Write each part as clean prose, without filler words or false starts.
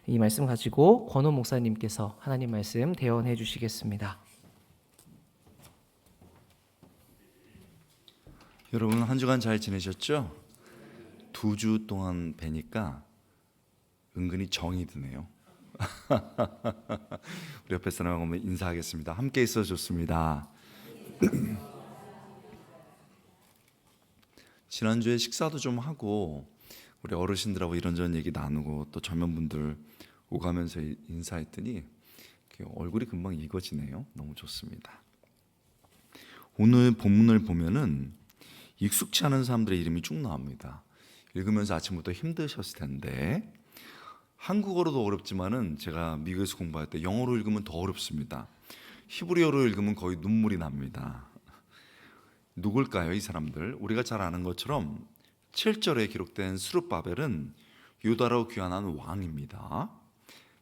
이 말씀 가지고 권호 목사님께서 하나님 말씀 대언해 주시겠습니다. 여러분 한 주간 잘 지내셨죠? 2주 동안 뵈니까 은근히 정이 드네요. 우리 옆에 사람하고 한번 인사하겠습니다. 함께 있어 좋습니다. 지난주에 식사도 좀 하고 우리 어르신들하고 이런저런 얘기 나누고 또 젊은 분들 오가면서 인사했더니 얼굴이 금방 익어지네요. 너무 좋습니다. 오늘 본문을 보면은 익숙치 않은 사람들의 이름이 쭉 나옵니다. 읽으면서 아침부터 힘드셨을 텐데 한국어로도 어렵지만은 제가 미국에서 공부할 때 영어로 읽으면 더 어렵습니다. 히브리어로 읽으면 거의 눈물이 납니다. 누굴까요, 이 사람들? 우리가 잘 아는 것처럼 7절에 기록된 스룹바벨은 유다로 귀환한 왕입니다.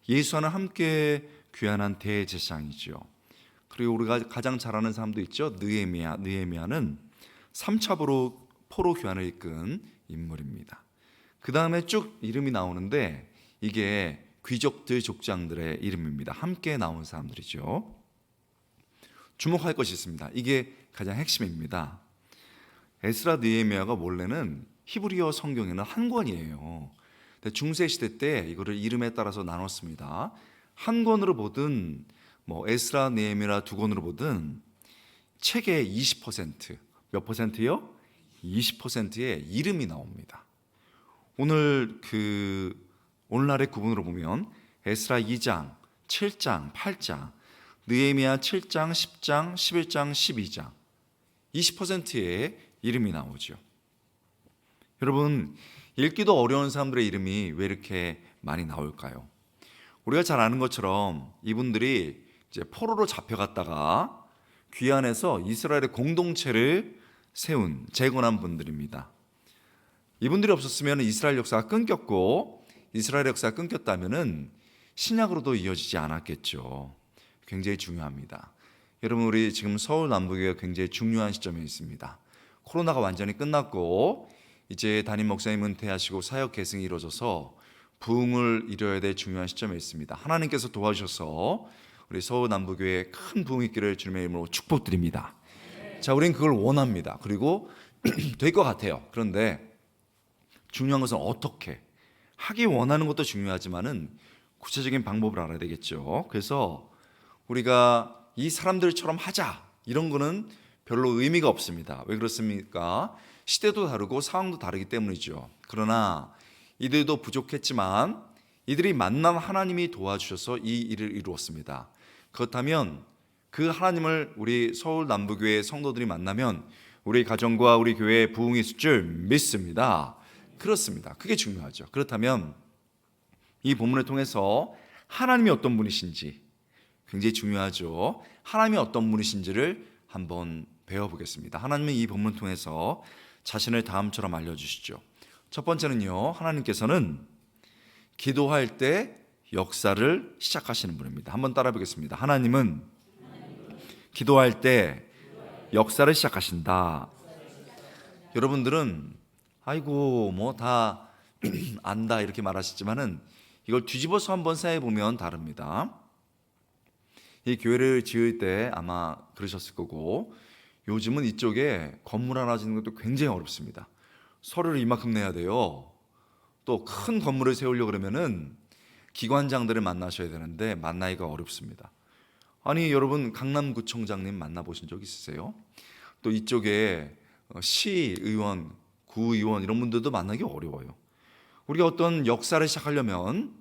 예수와는 함께 귀환한 대제사장이죠. 그리고 우리가 가장 잘 아는 사람도 있죠. 느헤미야는 3차 포로 귀환을 이끈 인물입니다. 그 다음에 쭉 이름이 나오는데 이게 귀족들, 족장들의 이름입니다. 함께 나온 사람들이죠. 주목할 것이 있습니다. 이게 가장 핵심입니다. 에스라, 느헤미야가 원래는 히브리어 성경에는 한 권이에요. 중세 시대 때 이거를 이름에 따라서 나눴습니다. 한 권으로 보든 에스라, 느헤미야 두 권으로 보든 책의 20%, 몇 퍼센트요? 20%의 이름이 나옵니다. 오늘날의 구분으로 보면 에스라 2장, 7장, 8장, 느헤미야 7장, 10장, 11장, 12장 20%의 이름이 나오죠. 여러분, 읽기도 어려운 사람들의 이름이 왜 이렇게 많이 나올까요? 우리가 잘 아는 것처럼 이분들이 이제 포로로 잡혀갔다가 귀환해서 이스라엘의 공동체를 세운, 재건한 분들입니다. 이분들이 없었으면 이스라엘 역사가 끊겼고 이스라엘 역사가 끊겼다면 신약으로도 이어지지 않았겠죠. 굉장히 중요합니다. 여러분, 우리 지금 서울 남부교회가 굉장히 중요한 시점에 있습니다. 코로나가 완전히 끝났고 이제 담임 목사님 은퇴하시고 사역 계승이 이루어져서 부흥을 이뤄야 될 중요한 시점에 있습니다. 하나님께서 도와주셔서 우리 서울 남부교회에 큰 부흥이 있기를 주님의 이름으로 축복드립니다. 자, 우리는 그걸 원합니다. 그리고 될 것 같아요. 그런데 중요한 것은 어떻게 하기 원하는 것도 중요하지만은 구체적인 방법을 알아야 되겠죠. 그래서 우리가 이 사람들처럼 하자 이런 거는 별로 의미가 없습니다. 왜 그렇습니까? 시대도 다르고 상황도 다르기 때문이죠. 그러나 이들도 부족했지만 이들이 만난 하나님이 도와주셔서 이 일을 이루었습니다. 그렇다면 그 하나님을 우리 서울 남부교회 성도들이 만나면 우리 가정과 우리 교회에 부흥이 있을 줄 믿습니다. 그렇습니다. 그게 중요하죠. 그렇다면 이 본문을 통해서 하나님이 어떤 분이신지 굉장히 중요하죠. 하나님이 어떤 분이신지를 한번 배워보겠습니다. 하나님은 이 본문을 통해서 자신을 다음처럼 알려주시죠. 첫 번째는요, 하나님께서는 기도할 때 역사를 시작하시는 분입니다. 한번 따라 보겠습니다. 하나님은 기도할 때 역사를 시작하신다. 여러분들은 아이고 다 안다 이렇게 말하시지만은 이걸 뒤집어서 한번 생각해 보면 다릅니다. 이 교회를 지을 때 아마 그러셨을 거고 요즘은 이쪽에 건물 하나 짓는 것도 굉장히 어렵습니다. 서류를 이만큼 내야 돼요. 또 큰 건물을 세우려고 그러면은 기관장들을 만나셔야 되는데 만나기가 어렵습니다. 아니 여러분, 강남구청장님 만나보신 적 있으세요? 또 이쪽에 시의원, 구의원 이런 분들도 만나기 어려워요. 우리가 어떤 역사를 시작하려면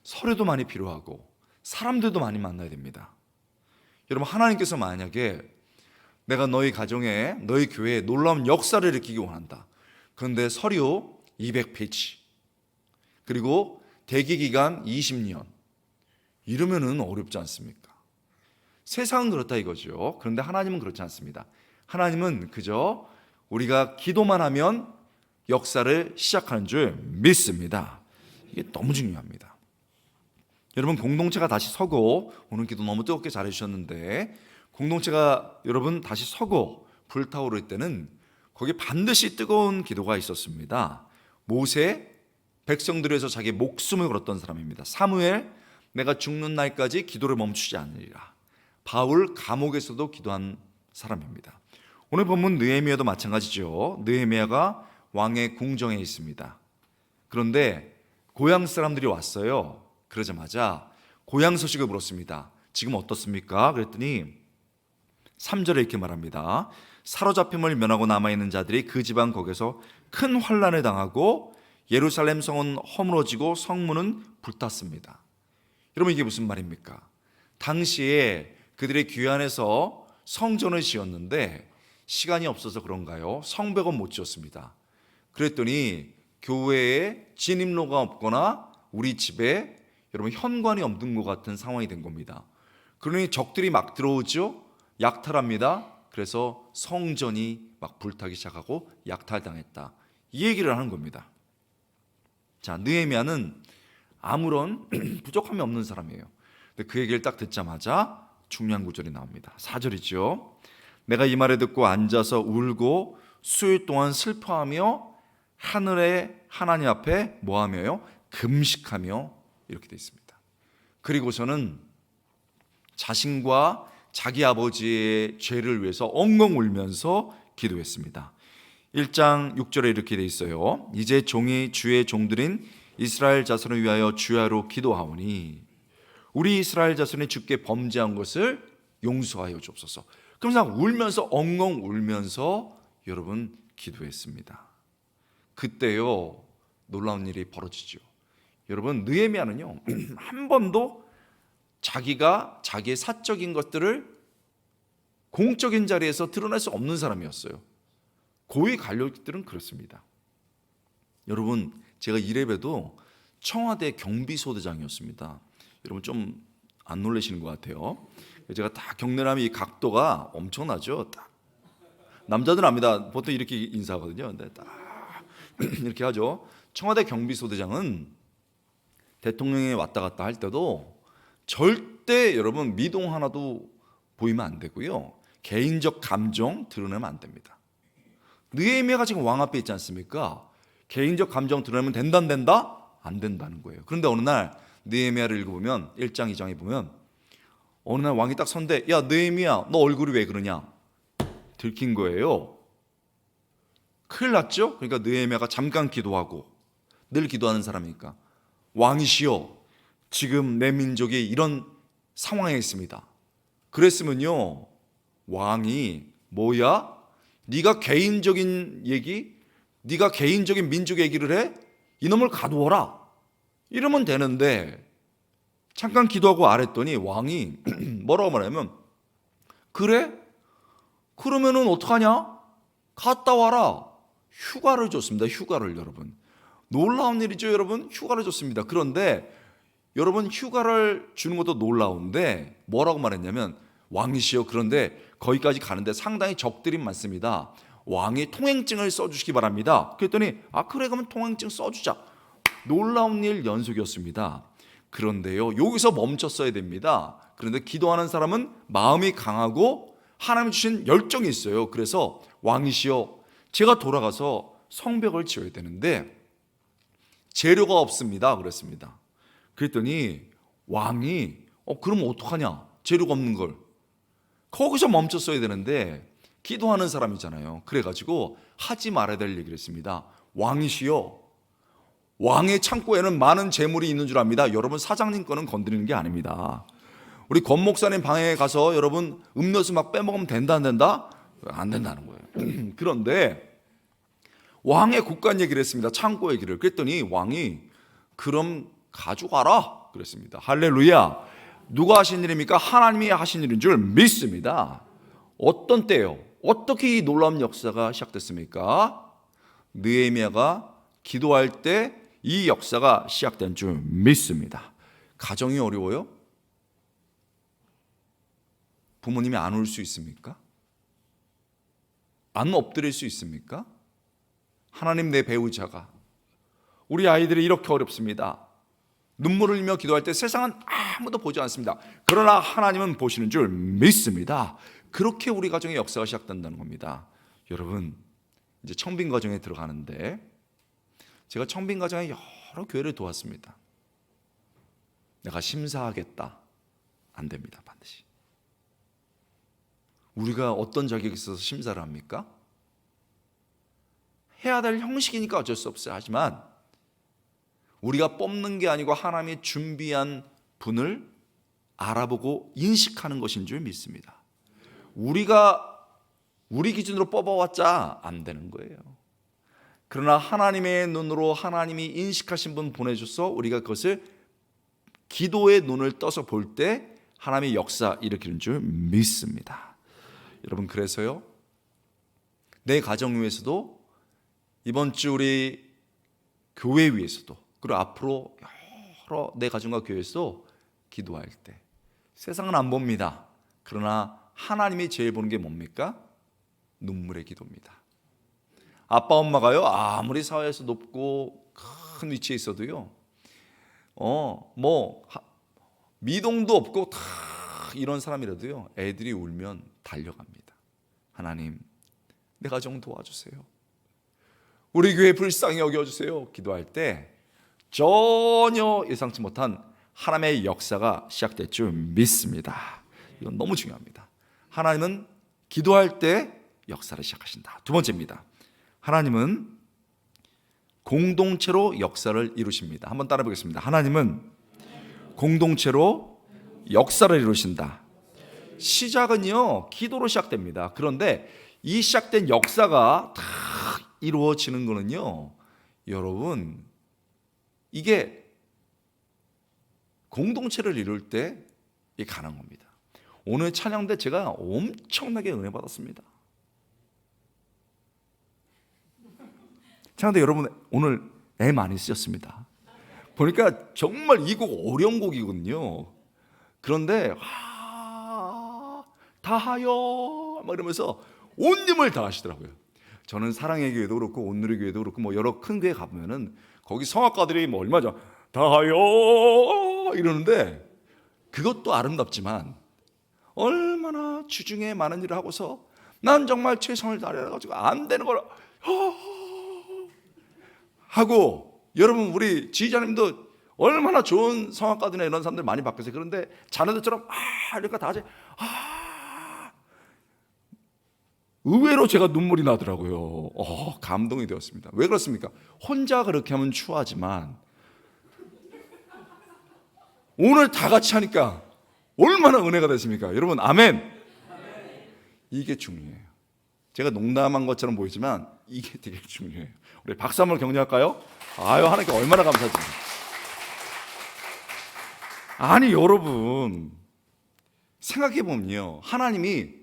서류도 많이 필요하고 사람들도 많이 만나야 됩니다. 여러분, 하나님께서 만약에 내가 너희 가정에, 너희 교회에 놀라운 역사를 일으키기 원한다. 그런데 서류 200페이지 그리고 대기기간 20년 이러면은 어렵지 않습니까? 세상은 그렇다 이거죠. 그런데 하나님은 그렇지 않습니다. 하나님은 그저 우리가 기도만 하면 역사를 시작하는 줄 믿습니다. 이게 너무 중요합니다. 여러분, 공동체가 다시 서고, 오늘 기도 너무 뜨겁게 잘해주셨는데 공동체가 여러분 다시 서고 불타오를 때는 거기에 반드시 뜨거운 기도가 있었습니다. 모세, 백성들에서 자기 목숨을 걸었던 사람입니다. 사무엘, 내가 죽는 날까지 기도를 멈추지 않으리라. 바울, 감옥에서도 기도한 사람입니다. 오늘 본문 느헤미야도 마찬가지죠. 느헤미야가 왕의 궁정에 있습니다. 그런데 고향 사람들이 왔어요. 그러자마자 고향 소식을 물었습니다. 지금 어떻습니까? 그랬더니 3절에 이렇게 말합니다. 사로잡힘을 면하고 남아있는 자들이 그 지방 거기서 큰 환난을 당하고 예루살렘 성은 허물어지고 성문은 불탔습니다. 여러분, 이게 무슨 말입니까? 당시에 그들의 귀환에서 성전을 지었는데 시간이 없어서 그런가요? 성벽은 못 지었습니다. 그랬더니 교회에 진입로가 없거나 우리 집에 여러분 현관이 없는 것 같은 상황이 된 겁니다. 그러니 적들이 막 들어오죠. 약탈합니다. 그래서 성전이 막 불타기 시작하고 약탈당했다. 이 얘기를 하는 겁니다. 자, 느헤미야는 아무런 부족함이 없는 사람이에요. 근데 그 얘기를 딱 듣자마자 중요한 구절이 나옵니다. 4절이죠. 내가 이 말을 듣고 앉아서 울고 수일 동안 슬퍼하며 하늘의 하나님 앞에 뭐하며요? 금식하며, 이렇게 되어 있습니다. 그리고서는 자신과 자기 아버지의 죄를 위해서 엉엉 울면서 기도했습니다. 1장 6절에 이렇게 되어 있어요. 이제 종이 주의 종들인 이스라엘 자손을 위하여 주야로 기도하오니 우리 이스라엘 자손이 주께 범죄한 것을 용서하여 주옵소서. 그러면서 울면서 엉엉 울면서 여러분 기도했습니다. 그때요 놀라운 일이 벌어지죠. 여러분, 느헤미야는요 한 번도 자기가 자기의 사적인 것들을 공적인 자리에서 드러낼 수 없는 사람이었어요. 고위 관료들은 그렇습니다. 여러분, 제가 이래봬도 청와대 경비소대장이었습니다. 여러분 좀 안 놀라시는 것 같아요. 제가 다 경례를 하면 이 각도가 엄청나죠. 딱 남자들은 압니다. 보통 이렇게 인사하거든요. 근데 딱 이렇게 하죠. 청와대 경비소대장은 대통령이 왔다 갔다 할 때도 절대 여러분 미동 하나도 보이면 안 되고요. 개인적 감정 드러내면 안 됩니다. 느헤미야가 지금 왕 앞에 있지 않습니까? 개인적 감정 드러내면 된다 안 된다? 안 된다는 거예요. 그런데 어느 날 느헤미야를 읽어보면 1장 2장에 보면 어느 날 왕이 딱 선대, 야 느헤미야 너 얼굴이 왜 그러냐? 들킨 거예요. 큰일 났죠? 그러니까 느헤미야가 잠깐 기도하고, 늘 기도하는 사람이니까, 왕이시여 지금 내 민족이 이런 상황에 있습니다. 그랬으면요 왕이 뭐야? 네가 개인적인 얘기, 네가 개인적인 민족 얘기를 해? 이놈을 가두어라 이러면 되는데 잠깐 기도하고 아랬더니 왕이 뭐라고 말하냐면, 그래? 그러면은 어떡하냐? 갔다 와라. 휴가를 줬습니다. 휴가를. 여러분 놀라운 일이죠. 여러분 휴가를 줬습니다. 그런데 여러분 휴가를 주는 것도 놀라운데 뭐라고 말했냐면, 왕이시여 그런데 거기까지 가는데 상당히 적들이 많습니다. 왕이 통행증을 써주시기 바랍니다. 그랬더니 그래 그러면 통행증 써주자. 놀라운 일 연속이었습니다. 그런데요 여기서 멈췄어야 됩니다. 그런데 기도하는 사람은 마음이 강하고 하나님 주신 열정이 있어요. 그래서 왕이시여 제가 돌아가서 성벽을 지어야 되는데 재료가 없습니다. 그랬습니다. 그랬더니 왕이 그럼 어떡하냐? 재료가 없는 걸. 거기서 멈췄어야 되는데 기도하는 사람이잖아요. 그래가지고 하지 말아야 될 얘기를 했습니다. 왕이시여 왕의 창고에는 많은 재물이 있는 줄 압니다. 여러분 사장님 거는 건드리는 게 아닙니다. 우리 권 목사님 방에 가서 여러분 음료수 막 빼먹으면 된다 안 된다? 안 된다는 거예요. 그런데 왕의 국간 얘기를 했습니다. 창고 얘기를. 그랬더니 왕이 그럼 가져가라 그랬습니다. 할렐루야. 누가 하신 일입니까? 하나님이 하신 일인 줄 믿습니다. 어떤 때요? 어떻게 이 놀라운 역사가 시작됐습니까? 느헤미야가 기도할 때 이 역사가 시작된 줄 믿습니다. 가정이 어려워요? 부모님이 안 올 수 있습니까? 안 엎드릴 수 있습니까? 하나님 내 배우자가, 우리 아이들이 이렇게 어렵습니다. 눈물을 흘리며 기도할 때 세상은 아무도 보지 않습니다. 그러나 하나님은 보시는 줄 믿습니다. 그렇게 우리 가정의 역사가 시작된다는 겁니다. 여러분 이제 청빙 과정에 들어가는데, 제가 청빙 과정에 여러 여러 교회를 도왔습니다. 내가 심사하겠다. 안 됩니다. 반드시. 우리가 어떤 자격이 있어서 심사를 합니까? 해야 될 형식이니까 어쩔 수 없어요. 하지만 우리가 뽑는 게 아니고 하나님이 준비한 분을 알아보고 인식하는 것인 줄 믿습니다. 우리가 우리 기준으로 뽑아왔자 안 되는 거예요. 그러나 하나님의 눈으로 하나님이 인식하신 분 보내줘서 우리가 그것을 기도의 눈을 떠서 볼 때 하나님의 역사 일으키는 줄 믿습니다. 여러분, 그래서요, 내 가정 위에서도 이번 주 우리 교회 위에서도 그리고 앞으로 여러 내 가정과 교회에서도 기도할 때 세상은 안 봅니다. 그러나 하나님이 제일 보는 게 뭡니까? 눈물의 기도입니다. 아빠 엄마가요, 아무리 사회에서 높고 큰 위치에 있어도요, 미동도 없고 다 이런 사람이라도요, 애들이 울면 달려갑니다. 하나님, 내 가정 도와주세요. 우리 교회 불쌍히 여겨주세요. 기도할 때 전혀 예상치 못한 하나님의 역사가 시작될 줄 믿습니다. 이건 너무 중요합니다. 하나님은 기도할 때 역사를 시작하신다. 두 번째입니다. 하나님은 공동체로 역사를 이루십니다. 한번 따라 보겠습니다. 하나님은 공동체로 역사를 이루신다. 시작은요, 기도로 시작됩니다. 그런데 이 시작된 역사가 다 이루어지는 거는요, 여러분, 이게 공동체를 이룰 때 이게 가능한 겁니다. 오늘 찬양 때 제가 엄청나게 은혜 받았습니다. 찬양 때 여러분 오늘 애 많이 쓰셨습니다. 보니까 정말 이 곡 어려운 곡이거든요. 그런데 다하여 막 이러면서 온 힘을 다 하시더라고요. 저는 사랑의 교회도 그렇고 온누리 교회도 그렇고 뭐 여러 큰 교회 가보면은 거기 성악가들이 뭐 얼마나 다하여 이러는데 그것도 아름답지만 얼마나 주중에 많은 일을 하고서 난 정말 최선을 다해가지고 안 되는 걸 하고, 여러분 우리 지휘자님도 얼마나 좋은 성악가들이나 이런 사람들 많이 바뀌었어요. 그런데 자네들처럼 이러니까 다 같이 의외로 제가 눈물이 나더라고요. 감동이 되었습니다. 왜 그렇습니까? 혼자 그렇게 하면 추하지만 오늘 다 같이 하니까 얼마나 은혜가 됐습니까? 여러분, 아멘. 이게 중요해요. 제가 농담한 것처럼 보이지만 이게 되게 중요해요. 우리 박수 한번 격려할까요? 하나님께 얼마나 감사드립니다. 아니 여러분, 생각해보면요, 하나님이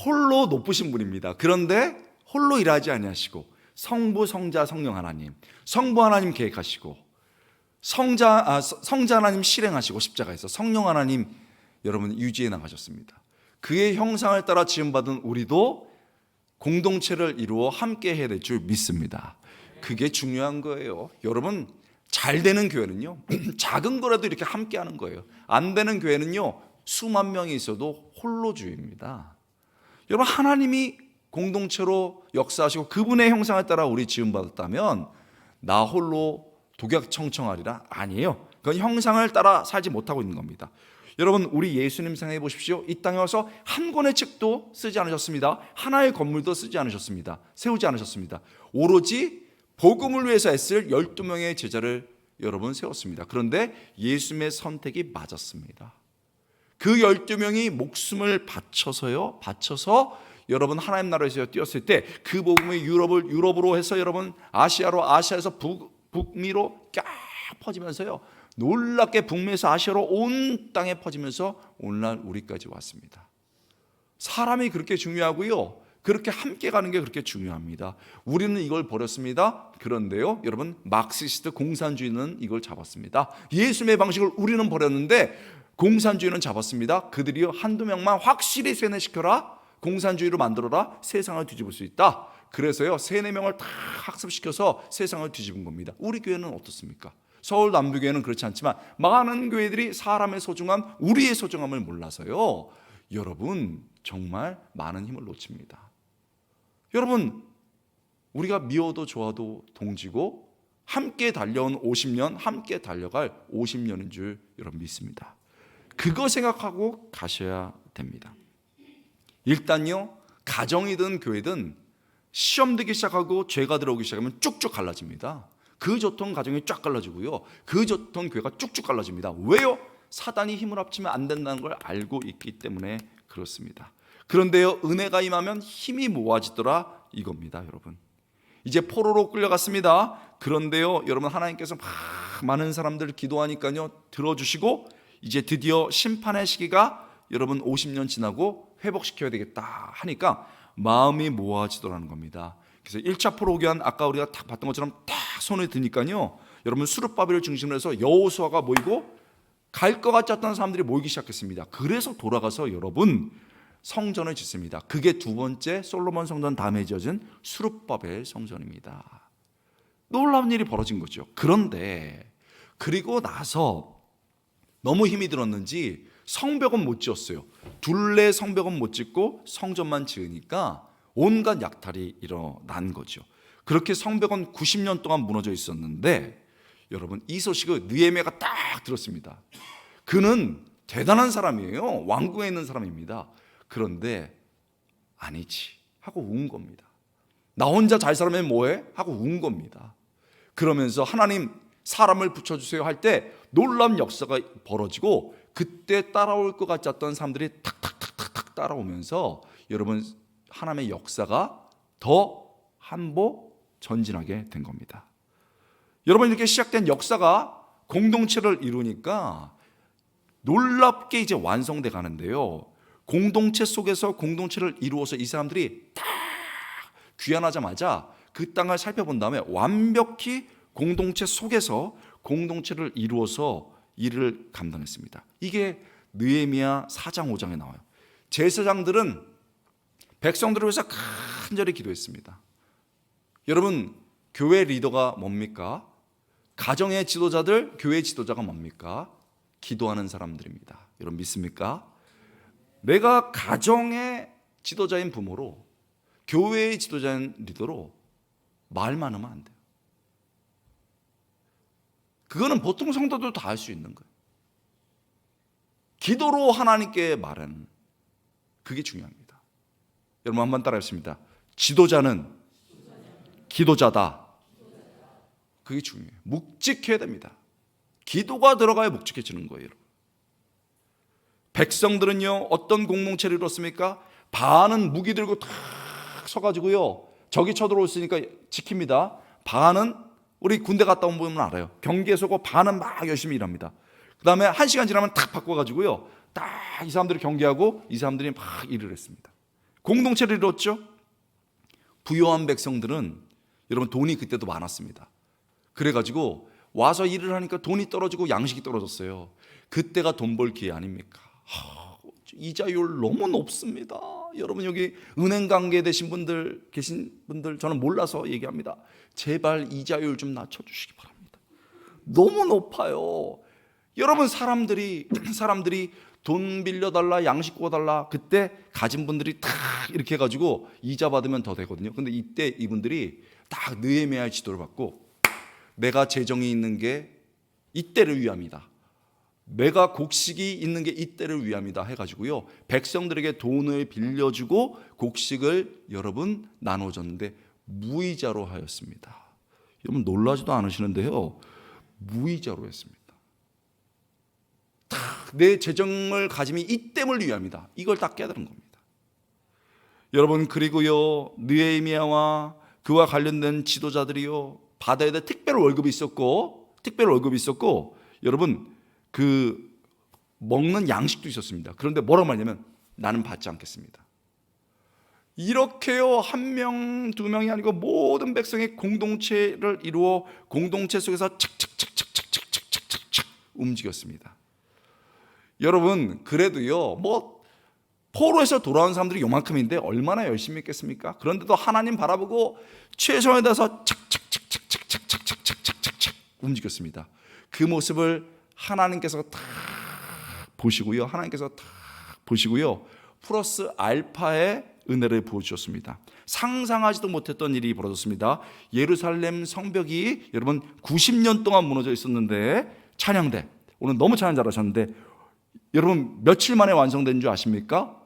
홀로 높으신 분입니다. 그런데 홀로 일하지 아니하시고 성부, 성자, 성령 하나님, 성부 하나님 계획하시고 성자 하나님 실행하시고 십자가에서 성령 하나님 여러분 유지해 나가셨습니다. 그의 형상을 따라 지음받은 우리도 공동체를 이루어 함께 해야 될 줄 믿습니다. 그게 중요한 거예요. 여러분, 잘 되는 교회는요, 작은 거라도 이렇게 함께 하는 거예요. 안 되는 교회는요, 수만 명이 있어도 홀로주의입니다. 여러분, 하나님이 공동체로 역사하시고 그분의 형상을 따라 우리 지음받았다면 나 홀로 독약청청하리라? 아니에요. 그건 형상을 따라 살지 못하고 있는 겁니다. 여러분, 우리 예수님 생각해 보십시오. 이 땅에 와서 한 권의 책도 쓰지 않으셨습니다. 하나의 건물도 쓰지 않으셨습니다. 세우지 않으셨습니다. 오로지 복음을 위해서 애쓸 12명의 제자를 여러분 세웠습니다. 그런데 예수님의 선택이 맞았습니다. 그 12명이 목숨을 바쳐서 여러분 하나님 나라에서 뛰었을 때 그 복음이 유럽으로 해서 여러분 아시아에서 북미로 쫙 퍼지면서요, 놀랍게 북미에서 아시아로 온 땅에 퍼지면서 오늘날 우리까지 왔습니다. 사람이 그렇게 중요하고요, 그렇게 함께 가는 게 그렇게 중요합니다. 우리는 이걸 버렸습니다. 그런데요, 여러분, 마르크시스트 공산주의는 이걸 잡았습니다. 예수님의 방식을 우리는 버렸는데 공산주의는 잡았습니다. 그들이요, 한두 명만 확실히 세뇌시켜라, 공산주의로 만들어라, 세상을 뒤집을 수 있다. 그래서요, 3-4명을 다 학습시켜서 세상을 뒤집은 겁니다. 우리 교회는 어떻습니까? 서울 남부교회는 그렇지 않지만 많은 교회들이 사람의 소중함, 우리의 소중함을 몰라서요, 여러분 정말 많은 힘을 놓칩니다. 여러분, 우리가 미워도 좋아도 동지고 함께 달려온 50년, 함께 달려갈 50년인 줄 여러분 믿습니다. 그거 생각하고 가셔야 됩니다. 일단요, 가정이든 교회든 시험 되기 시작하고 죄가 들어오기 시작하면 쭉쭉 갈라집니다. 그 좋던 가정이 쫙 갈라지고요, 그 좋던 교회가 쭉쭉 갈라집니다. 왜요? 사단이 힘을 합치면 안 된다는 걸 알고 있기 때문에 그렇습니다. 그런데요, 은혜가 임하면 힘이 모아지더라, 이겁니다. 여러분, 이제 포로로 끌려갔습니다. 그런데요, 여러분, 하나님께서 많은 사람들 기도하니까요 들어주시고, 이제 드디어 심판의 시기가 여러분 50년 지나고 회복시켜야 되겠다 하니까 마음이 모아지더라는 겁니다. 그래서 1차 포로기한, 아까 우리가 딱 봤던 것처럼 딱 손에 드니까요, 여러분, 수르바벨을 중심으로 해서 여호수아가 모이고 갈 것 같지 않던 사람들이 모이기 시작했습니다. 그래서 돌아가서 여러분 성전을 짓습니다. 그게 두 번째 솔로몬 성전 다음에 지어진 수르바벨 성전입니다. 놀라운 일이 벌어진 거죠. 그런데 그리고 나서 너무 힘이 들었는지 성벽은 못 지었어요. 둘레 성벽은 못 짓고 성전만 지으니까 온갖 약탈이 일어난 거죠. 그렇게 성벽은 90년 동안 무너져 있었는데, 여러분, 이 소식을 느헤미야가 딱 들었습니다. 그는 대단한 사람이에요. 왕궁에 있는 사람입니다. 그런데 아니지 하고 운 겁니다. 나 혼자 잘 살면 뭐해? 하고 운 겁니다. 그러면서 하나님, 사람을 붙여주세요 할 때 놀라운 역사가 벌어지고, 그때 따라올 것 같지 않던 사람들이 탁탁탁탁 따라오면서 여러분, 하나님의 역사가 더 한보 전진하게 된 겁니다. 여러분, 이렇게 시작된 역사가 공동체를 이루니까 놀랍게 이제 완성돼 가는데요, 공동체 속에서 공동체를 이루어서 이 사람들이 딱 귀환하자마자 그 땅을 살펴본 다음에 완벽히 공동체 속에서 공동체를 이루어서 일을 감당했습니다. 이게 느헤미야 4장 5장에 나와요. 제사장들은 백성들을 위해서 간절히 기도했습니다. 여러분, 교회 리더가 뭡니까? 가정의 지도자들, 교회 지도자가 뭡니까? 기도하는 사람들입니다. 여러분 믿습니까? 내가 가정의 지도자인 부모로, 교회의 지도자인 리더로 말 많으면 안 돼요. 그거는 보통 성도도 다 할 수 있는 거예요. 기도로 하나님께 말하는, 그게 중요합니다. 여러분 한번 따라하겠습니다. 지도자는 기도자다. 그게 중요해요. 묵직해야 됩니다. 기도가 들어가야 묵직해지는 거예요. 여러분. 백성들은요, 어떤 공동체를 이뤘습니까? 반은 무기 들고 탁 서가지고요, 적이 쳐들어오니까 지킵니다. 반은, 우리 군대 갔다 온 분은 알아요, 경계에 서고 반은 막 열심히 일합니다. 그 다음에 1시간 지나면 탁 바꿔가지고요, 딱 이 사람들이 경계하고 이 사람들이 막 일을 했습니다. 공동체를 이뤘죠. 부유한 백성들은 여러분 돈이 그때도 많았습니다. 그래가지고 와서 일을 하니까 돈이 떨어지고 양식이 떨어졌어요. 그때가 돈 벌 기회 아닙니까? 이자율 너무 높습니다. 여러분, 여기 은행 관계 되신 분들, 계신 분들, 저는 몰라서 얘기합니다. 제발 이자율 좀 낮춰주시기 바랍니다. 너무 높아요. 여러분, 사람들이 돈 빌려달라, 양식 구워달라, 그때 가진 분들이 다 이렇게 해가지고 이자 받으면 더 되거든요. 근데 이때 이분들이 딱 느헤미야의 지도를 받고, 내가 재정이 있는 게 이때를 위함이다, 내가 곡식이 있는 게 이때를 위함이다 해가지고요, 백성들에게 돈을 빌려주고 곡식을 여러분 나눠줬는데 무이자로 하였습니다. 여러분 놀라지도 않으시는데요, 무이자로 했습니다. 내 재정을 가짐이 이때를 위함이다, 이걸 딱 깨달은 겁니다. 여러분, 그리고요, 느헤미야와 그와 관련된 지도자들이요, 받아야 될 특별 월급이 있었고, 여러분, 그 먹는 양식도 있었습니다. 그런데 뭐라고 말하냐면, 나는 받지 않겠습니다. 이렇게요, 한 명, 두 명이 아니고 모든 백성이 공동체를 이루어 공동체 속에서 착착착착착착착착 움직였습니다. 여러분, 그래도요, 포로에서 돌아온 사람들이 요만큼인데 얼마나 열심히 했겠습니까? 그런데도 하나님 바라보고 최선을 다해서 착착착착착착착착착착 움직였습니다. 그 모습을 하나님께서 다 보시고요, 플러스 알파의 은혜를 부어주셨습니다. 상상하지도 못했던 일이 벌어졌습니다. 예루살렘 성벽이 여러분 90년 동안 무너져 있었는데, 찬양대 오늘 너무 찬양 잘하셨는데, 여러분 며칠 만에 완성된 줄 아십니까?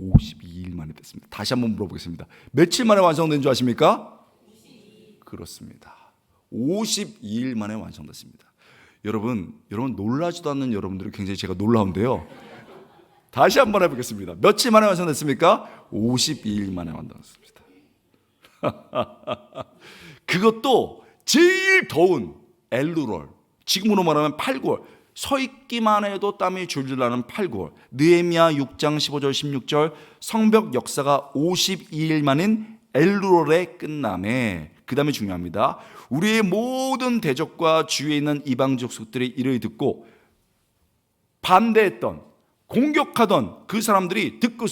52일 만에 됐습니다. 다시 한번 물어보겠습니다. 며칠 만에 완성된 줄 아십니까? 52일. 그렇습니다. 52일 만에 완성됐습니다. 여러분 놀라지도 않는 여러분들이 굉장히 제가 놀라운데요. 다시 한번 해보겠습니다. 며칠 만에 완성됐습니까? 52일 만에 완성됐습니다. 그것도 제일 더운 엘루월, 지금으로 말하면 8, 9월, 서 있기만 해도 땀이 줄줄 나는 8, 9월, 느헤미야 6장 15절 16절, 성벽 역사가 52일 만인 엘루월의 끝남에, 그 다음에 중요합니다. 우리의 모든 대적과 주위에 있는 이방 족속들이 이를 듣고 반대했던, 공격하던 그 사람들이 듣고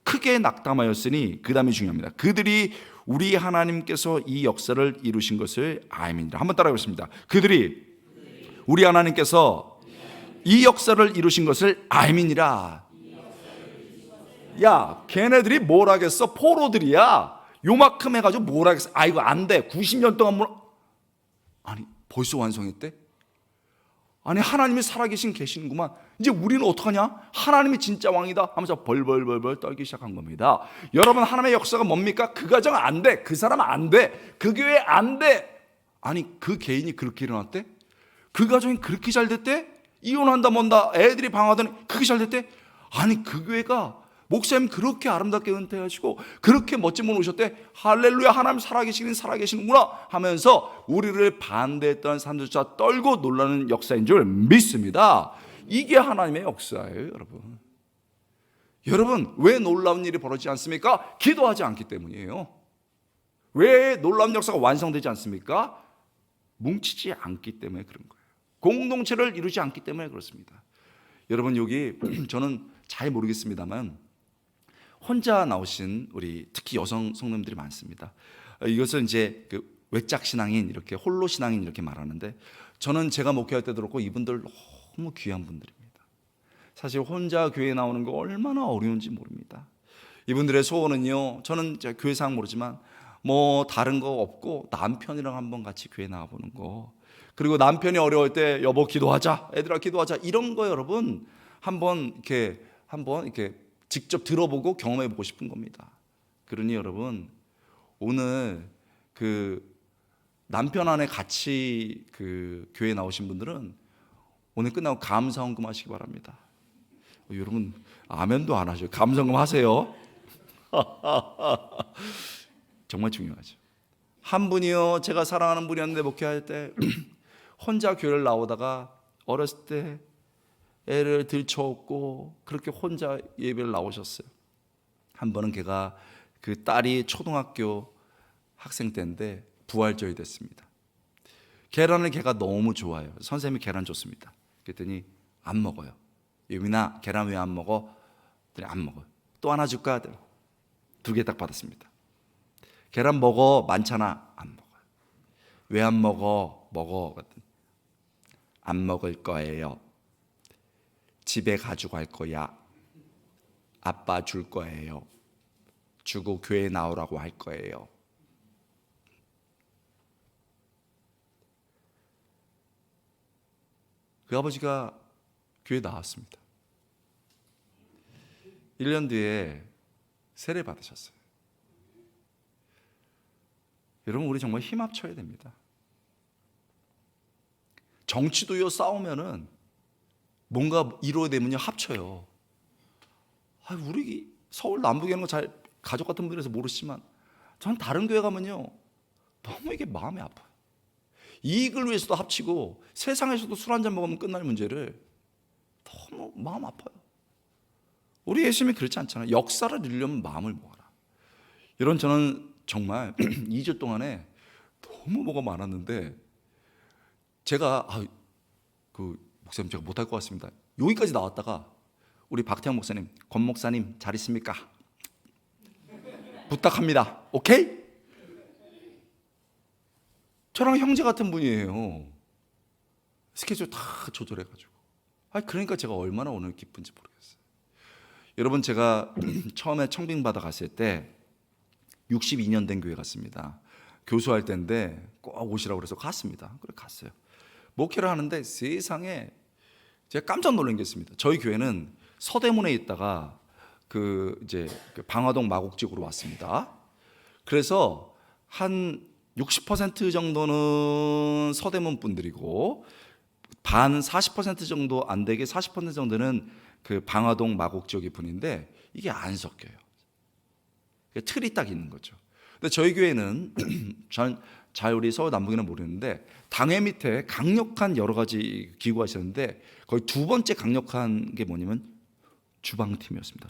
크게 낙담하였으니, 그 다음에 중요합니다. 그들이 우리 하나님께서 이 역사를 이루신 것을 알미니라. 한번 따라해보겠습니다. 그들이 우리 하나님께서 이 역사를 이루신 것을 알미니라. 야, 걔네들이 뭘 하겠어? 포로들이야. 요만큼 해가지고 뭘 하겠어? 아, 이거 안 돼. 90년 동안 아니, 벌써 완성했대? 아니, 하나님이 살아계신 계시는구만. 이제 우리는 어떡하냐? 하나님이 진짜 왕이다 하면서 벌벌 떨기 시작한 겁니다. 여러분, 하나님의 역사가 뭡니까? 그 가정 안 돼. 그 사람 안 돼. 그 교회 안 돼. 아니, 그 개인이 그렇게 일어났대? 그 가정이 그렇게 잘 됐대? 이혼한다 뭔다 애들이 방황하더니 그렇게 잘 됐대? 아니, 그 교회가 목사님 그렇게 아름답게 은퇴하시고 그렇게 멋진 분 오셨대? 할렐루야, 하나님 살아계시는구나 하면서 우리를 반대했던 사람들조차 떨고 놀라는 역사인 줄 믿습니다. 이게 하나님의 역사예요. 여러분 왜 놀라운 일이 벌어지지 않습니까? 기도하지 않기 때문이에요. 왜 놀라운 역사가 완성되지 않습니까? 뭉치지 않기 때문에 그런 거예요. 공동체를 이루지 않기 때문에 그렇습니다. 여러분, 여기 저는 잘 모르겠습니다만 혼자 나오신 우리 특히 여성 성도님들이 많습니다. 이것은 이제 그 외짝 신앙인, 이렇게 홀로 신앙인 이렇게 말하는데, 저는 제가 목회할 때도 그렇고 이분들 너무 귀한 분들입니다. 사실 혼자 교회에 나오는 거 얼마나 어려운지 모릅니다. 이분들의 소원은요, 저는 교회상 모르지만 뭐 다른 거 없고 남편이랑 한번 같이 교회 나와보는 거, 그리고 남편이 어려울 때 여보 기도하자, 애들아 기도하자, 이런 거 여러분 한번 이렇게 직접 들어보고 경험해보고 싶은 겁니다. 그러니 여러분, 오늘 그 남편 안에 같이 그 교회 나오신 분들은 오늘 끝나고 감사헌금 하시기 바랍니다. 여러분 아멘도 안 하셔요. 감사헌금 하세요. 정말 중요하죠. 한 분이요, 제가 사랑하는 분이었는데 목회할 때 혼자 교회를 나오다가 어렸을 때 애를 들쳐업고 그렇게 혼자 예배를 나오셨어요. 한 번은 걔가 그 딸이 초등학교 학생 때인데 부활절이 됐습니다. 계란을 걔가 너무 좋아해요. 선생님이 계란 줬습니다. 그랬더니 안 먹어요. 유민아, 계란 왜 안 먹어? 안 먹어요. 또 하나 줄까? 2개 딱 받았습니다. 계란 먹어, 많잖아. 안 먹어요. 왜 안 먹어? 먹어. 안 먹을 거예요. 집에 가지고 갈 거야. 아빠 줄 거예요. 주고 교회 나오라고 할 거예요. 그 아버지가 교회 나왔습니다. 1년 뒤에 세례 받으셨어요. 여러분, 우리 정말 힘 합쳐야 됩니다. 정치도요, 싸우면은 뭔가 이루어내면요 합쳐요. 우리 서울 남북에 있는 거 잘 가족 같은 분들에서 모르시지만 저는 다른 교회 가면요 너무 이게 마음이 아파요. 이익을 위해서도 합치고 세상에서도 술 한잔 먹으면 끝날 문제를 너무 마음 아파요. 우리 예수님이 그렇지 않잖아요. 역사를 이루려면 마음을 모아라. 여러분, 저는 정말 2주 동안에 너무 뭐가 많았는데 제가 목사님 제가 못할 것 같습니다. 여기까지 나왔다가 우리 박태영 목사님, 권 목사님 잘 있습니까? 부탁합니다. 오케이? 저랑 형제 같은 분이에요. 스케줄 다 조절해가지고. 그러니까 제가 얼마나 오늘 기쁜지 모르겠어요. 여러분 제가 처음에 청빙받아 갔을 때 62년 된 교회 갔습니다. 교수할 때인데 꼭 오시라고 그래서 갔습니다. 그래 갔어요. 목회를 하는데 세상에 제가 깜짝 놀란 게 있습니다. 저희 교회는 서대문에 있다가 그 방화동 마곡지구로 왔습니다. 그래서 한 60% 정도는 서대문 분들이고 반 40% 정도 안 되게 40% 정도는 그 방화동 마곡 지역의 분인데 이게 안 섞여요. 틀이 딱 있는 거죠. 근데 저희 교회는 잘 우리 서울 남북에는 모르는데 당회 밑에 강력한 여러 가지 기구가 있었는데 거의 두 번째 강력한 게 뭐냐면 주방팀이었습니다.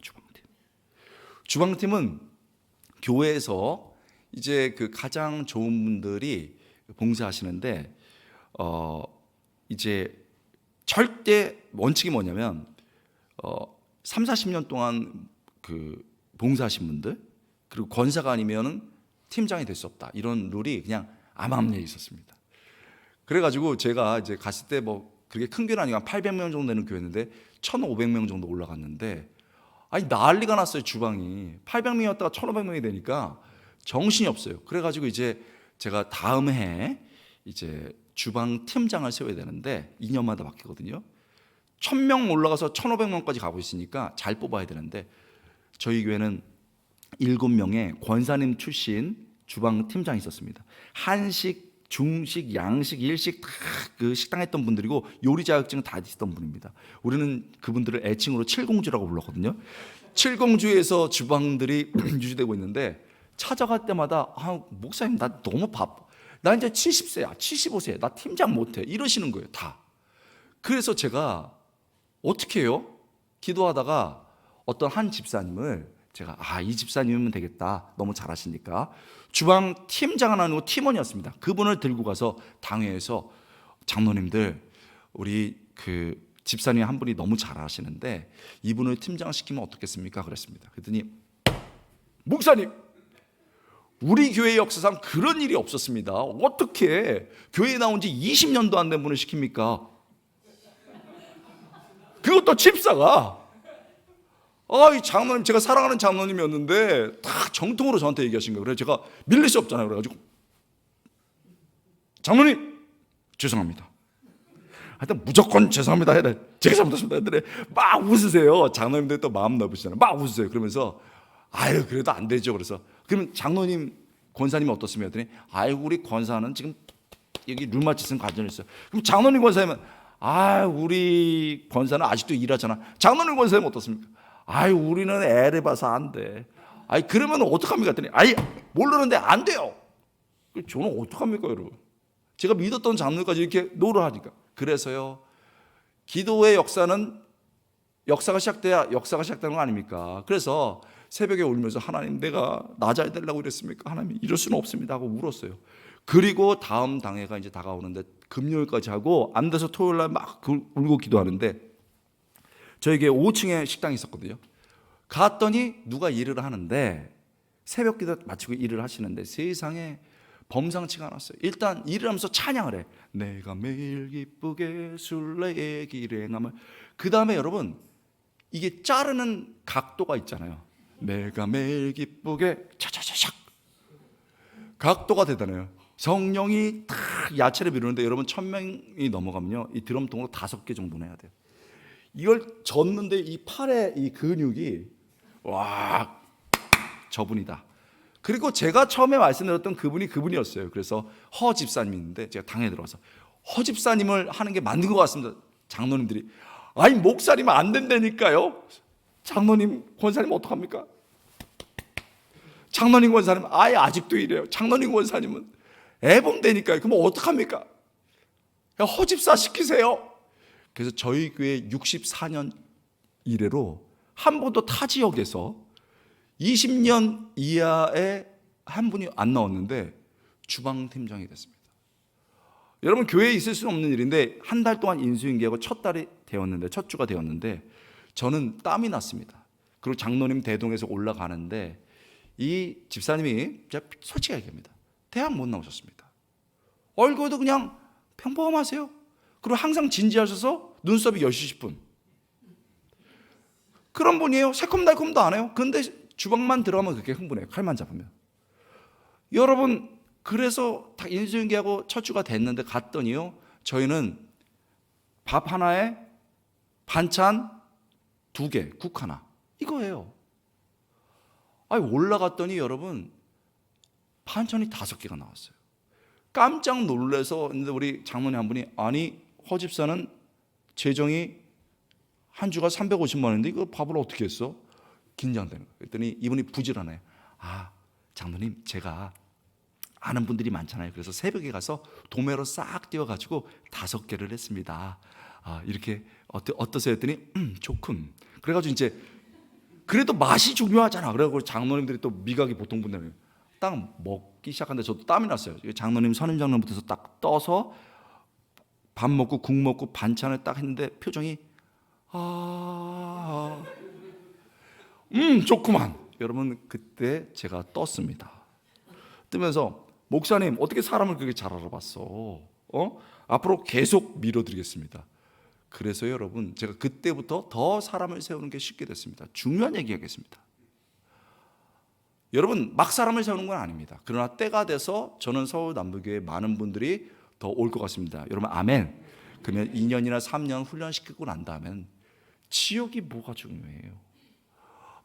주방팀은 교회에서 이제 그 가장 좋은 분들이 봉사하시는데 이제 절대 원칙이 뭐냐면 3, 40년 동안 그 봉사하신 분들 그리고 권사가 아니면은 팀장이 될 수 없다. 이런 룰이 그냥 암암리에 있었습니다. 그래가지고 제가 이제 갔을 때 뭐 그렇게 큰 교회는 아니고 한 800명 정도 되는 교회였는데 1,500명 정도 올라갔는데 아니 난리가 났어요. 주방이 800명이었다가 1,500명이 되니까 정신이 없어요. 그래가지고 이제 제가 다음 해 이제 주방 팀장을 세워야 되는데 2년마다 바뀌거든요. 1,000명 올라가서 1,500명까지 가고 있으니까 잘 뽑아야 되는데 저희 교회는 7명의 권사님 출신 주방 팀장이 있었습니다. 한식, 중식, 양식, 일식 다 그 식당 했던 분들이고 요리 자격증 다 있었던 분입니다. 우리는 그분들을 애칭으로 칠공주라고 불렀거든요. 칠공주에서 주방들이 유지되고 있는데 찾아갈 때마다 목사님 나 너무 바빠. 나 이제 70세야, 75세, 나 팀장 못해 이러시는 거예요. 다. 그래서 제가 어떻게 해요? 기도하다가 어떤 한 집사님을 제가 이 집사님이면 되겠다. 너무 잘하시니까. 주방 팀장은 아니고 팀원이었습니다. 그분을 들고 가서 당회에서 장로님들 우리 그 집사님 한 분이 너무 잘하시는데 이분을 팀장 시키면 어떻겠습니까? 그랬습니다. 그랬더니 목사님 우리 교회 역사상 그런 일이 없었습니다. 어떻게 교회에 나온 지 20년도 안 된 분을 시킵니까? 그것도 집사가 이 장로님 제가 사랑하는 장로님이었는데 다 정통으로 저한테 얘기하신 거예요. 그래서 제가 밀릴 수 없잖아요. 그래가지고 장로님 죄송합니다. 하여튼 무조건 죄송합니다 해야 돼. 제가 잘못했습니다. 했더니 막 웃으세요. 장로님들 또 마음 넓으시잖아요. 막 웃으세요. 그러면서 그래도 안 되죠. 그래서 그러면 장로님 권사님은 어떻습니까? 했더니 우리 권사는 지금 여기 류마티즘 관절이 있어요. 그럼 장로님 권사님은 우리 권사는 아직도 일하잖아. 장로님 권사님은 어떻습니까? 우리는 애를 봐서 안 돼. 그러면 어떡합니까? 했더니 모르는데 안 돼요. 저는 어떡합니까, 여러분? 제가 믿었던 장로까지 이렇게 노를 그래서요. 기도의 역사가 시작되는 거 아닙니까? 그래서 새벽에 울면서 하나님 내가 나 잘 되려고 이랬습니까? 하나님 이럴 수는 없습니다 하고 울었어요. 그리고 다음 당회가 이제 다가오는데 금요일까지 하고 안 돼서 토요일 날 막 울고 기도하는데 저에게 5층에 식당이 있었거든요. 갔더니 누가 일을 하는데 새벽 기도 마치고 일을 하시는데 세상에 범상치가 않았어요. 일단 일을 하면서 찬양을 해. 내가 매일 기쁘게 순례의 길에 행함을. 그 다음에 여러분 이게 자르는 각도가 있잖아요. 내가 매일 기쁘게 차차차샥 각도가 대단해요. 성령이 탁 야채를 미루는데 여러분 1,000명이 넘어가면요 이 드럼통으로 5개 정도는 해야 돼요. 이걸 젓는데 이 팔의 이 근육이 저분이다. 그리고 제가 처음에 말씀드렸던 그분이었어요. 그래서 허 집사님인데 제가 당에 들어와서 허 집사님을 하는 게 맞는 것 같습니다. 장로님들이 목사님은 안 된다니까요. 장로님 권사님 어떡합니까? 장로님 권사님 아직도 이래요. 장로님 권사님은 애범되니까요. 그럼 어떡합니까? 허 집사 시키세요. 그래서 저희 교회 64년 이래로 한 번도 타 지역에서 20년 이하의 한 분이 안 나왔는데 주방팀장이 됐습니다. 여러분 교회에 있을 수는 없는 일인데 한 달 동안 인수인계하고 첫 주가 되었는데 저는 땀이 났습니다. 그리고 장로님 대동에서 올라가는데 이 집사님이 제가 솔직히 얘기합니다. 대학 못 나오셨습니다. 얼굴도 그냥 평범하세요. 그리고 항상 진지하셔서 눈썹이 10시 10분. 그런 분이에요. 새콤달콤도 안 해요. 근데 주방만 들어가면 그렇게 흥분해요. 칼만 잡으면. 여러분, 그래서 다 인수인계하고 첫 주가 됐는데 갔더니요, 저희는 밥 하나에 반찬 2개, 국 하나, 이거예요. 아니, 올라갔더니 여러분 반찬이 5개가 나왔어요. 깜짝 놀라서. 근데 우리 장모님 한 분이, 아니 허 집사는 재정이 한 주가 350만 원인데 이거 밥을 어떻게 했어? 긴장되는 거예요. 그랬더니 이분이 부지런해요. 아, 장모님, 제가 아는 분들이 많잖아요. 그래서 새벽에 가서 도매로 싹 띄워가지고 5개를 했습니다. 아, 이렇게 어떠세요? 했더니 좋군. 그래가지고 이제 그래도 맛이 중요하잖아. 그래가지고 장로님들이 또 미각이 보통 분들은 딱 먹기 시작하는데 저도 땀이 났어요. 장로님, 선임장로부터 딱 떠서 밥 먹고 국 먹고 반찬을 딱 했는데 표정이 좋구만. 여러분, 그때 제가 떴습니다. 뜨면서, 목사님, 어떻게 사람을 그렇게 잘 알아봤어? 앞으로 계속 밀어드리겠습니다. 그래서 여러분, 제가 그때부터 더 사람을 세우는 게 쉽게 됐습니다. 중요한 얘기 하겠습니다. 여러분, 막 사람을 세우는 건 아닙니다. 그러나 때가 돼서 저는 서울 남부교회 많은 분들이 더 올 것 같습니다. 여러분, 아멘. 그러면 2년이나 3년 훈련시키고 난 다음엔 지역이 뭐가 중요해요?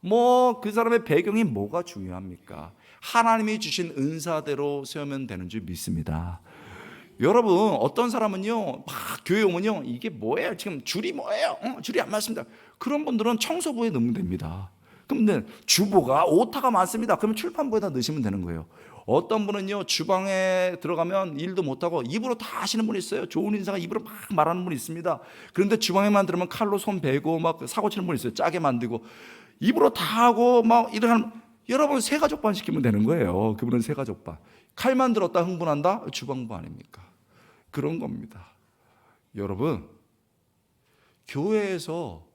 뭐 그 사람의 배경이 뭐가 중요합니까? 하나님이 주신 은사대로 세우면 되는 줄 믿습니다. 여러분, 어떤 사람은요, 막 교회 오면요, 이게 뭐예요? 지금 줄이 뭐예요? 줄이 안 맞습니다. 그런 분들은 청소부에 넣으면 됩니다. 그런데 주보가 오타가 많습니다. 그러면 출판부에다 넣으시면 되는 거예요. 어떤 분은요, 주방에 들어가면 일도 못하고 입으로 다 하시는 분이 있어요. 좋은 인사가 입으로 막 말하는 분이 있습니다. 그런데 주방에만 들어오면 칼로 손 베고 막 사고 치는 분이 있어요. 짜게 만들고 입으로 다 하고 막 이런. 여러분, 새가족반 시키면 되는 거예요. 그분은 새가족반. 칼만 들었다 흥분한다? 주방부 아닙니까? 그런 겁니다. 여러분, 교회에서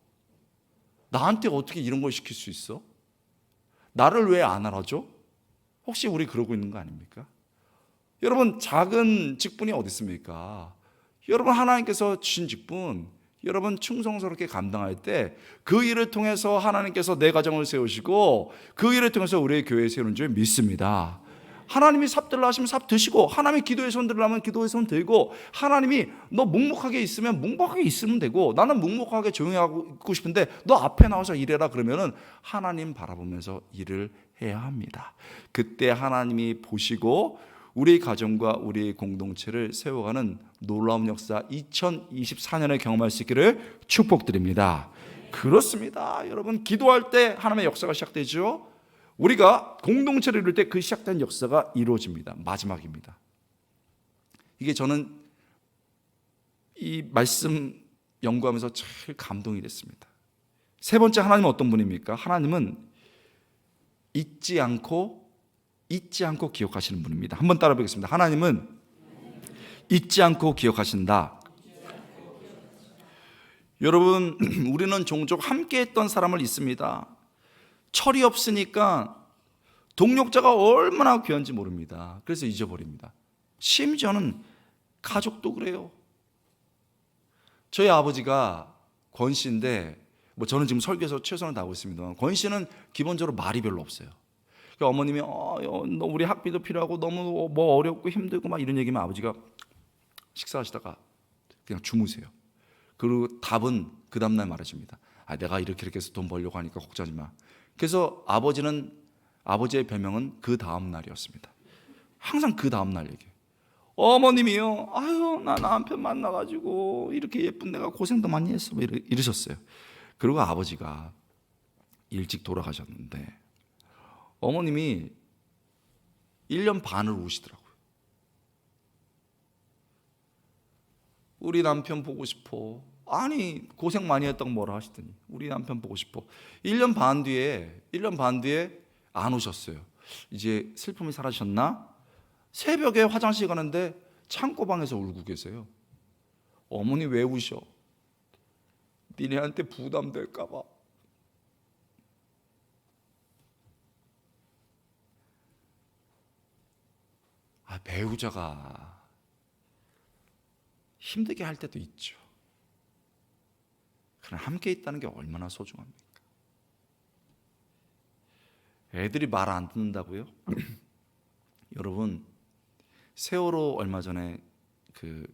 나한테 어떻게 이런 걸 시킬 수 있어? 나를 왜 안 알아줘? 혹시 우리 그러고 있는 거 아닙니까? 여러분, 작은 직분이 어디 있습니까? 여러분, 하나님께서 주신 직분, 여러분 충성스럽게 감당할 때 그 일을 통해서 하나님께서 내 가정을 세우시고 그 일을 통해서 우리의 교회에 세우는 줄 믿습니다. 하나님이 삽 들라 하시면 삽 드시고, 하나님이 기도의 손 들라면 기도의 손 들고, 하나님이 너 묵묵하게 있으면 묵묵하게 있으면 되고, 나는 묵묵하게 조용히 하고 있고 싶은데 너 앞에 나와서 일해라 그러면은 하나님 바라보면서 일을 해야 합니다. 그때 하나님이 보시고 우리 가정과 우리 공동체를 세워가는 놀라운 역사 2024년에 경험할 수 있기를 축복드립니다. 그렇습니다. 여러분, 기도할 때 하나님의 역사가 시작되죠. 우리가 공동체를 이룰 때 그 시작된 역사가 이루어집니다. 마지막입니다. 이게 저는 이 말씀 연구하면서 제일 감동이 됐습니다. 세 번째, 하나님은 어떤 분입니까? 하나님은 잊지 않고 기억하시는 분입니다. 한번 따라 보겠습니다. 하나님은 잊지 않고 기억하신다. 여러분, 우리는 종종 함께 했던 사람을 잊습니다. 철이 없으니까 동력자가 얼마나 귀한지 모릅니다. 그래서 잊어버립니다. 심지어는 가족도 그래요. 저희 아버지가 권 씨인데, 뭐 저는 지금 설교에서 최선을 다하고 있습니다. 권 씨는 기본적으로 말이 별로 없어요. 그러니까 어머님이 너 우리 학비도 필요하고 너무 뭐 어렵고 힘들고 막 이런 얘기면 아버지가 식사하시다가 그냥 주무세요. 그리고 답은 그 다음날 말해줍니다. 내가 이렇게 해서 돈 벌려고 하니까 걱정하지 마. 그래서 아버지의 별명은 그 다음 날이었습니다. 항상 그 다음 날 얘기해요. 어머님이요, 나 남편 만나가지고 이렇게 예쁜 내가 고생도 많이 했어, 이러셨어요. 그리고 아버지가 일찍 돌아가셨는데 어머님이 1년 반을 우시더라고요. 우리 남편 보고 싶어. 아니, 고생 많이 했다고 뭐라 하시더니 우리 남편 보고 싶어. 1년 반 뒤에 안 오셨어요. 이제 슬픔이 사라지셨나? 새벽에 화장실 가는데 창고방에서 울고 계세요. 어머니 왜 우셔? 니네한테 부담될까 봐. 배우자가 힘들게 할 때도 있죠. 그러나 함께 있다는 게 얼마나 소중합니까? 애들이 말 안 듣는다고요? 여러분, 세월호 얼마 전에 그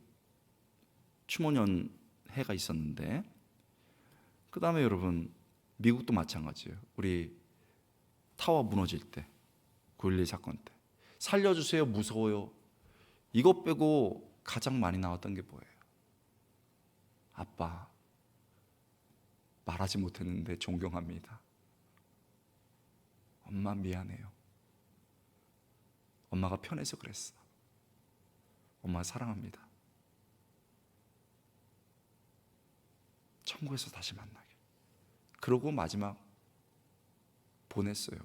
추모년 해가 있었는데, 그 다음에 여러분 미국도 마찬가지예요. 우리 타워 무너질 때, 9.11 사건 때 살려주세요, 무서워요, 이것 빼고 가장 많이 나왔던 게 뭐예요? 아빠, 말하지 못했는데 존경합니다. 엄마 미안해요. 엄마가 편해서 그랬어. 엄마 사랑합니다. 천국에서 다시 만나게. 그러고 마지막 보냈어요.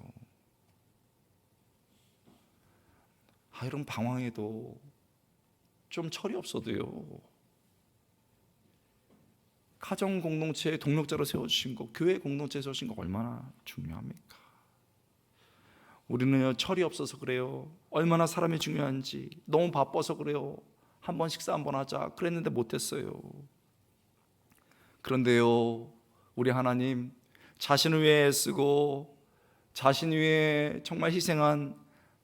이런 방황에도 좀 철이 없어도요, 가정 공동체의 동력자로 세워주신 거, 교회 공동체에 세우신 거 얼마나 중요합니까? 우리는요, 철이 없어서 그래요. 얼마나 사람이 중요한지, 너무 바빠서 그래요. 한번 식사 한번 하자 그랬는데 못했어요. 그런데요, 우리 하나님 자신을 위해 애쓰고 자신 위해 정말 희생한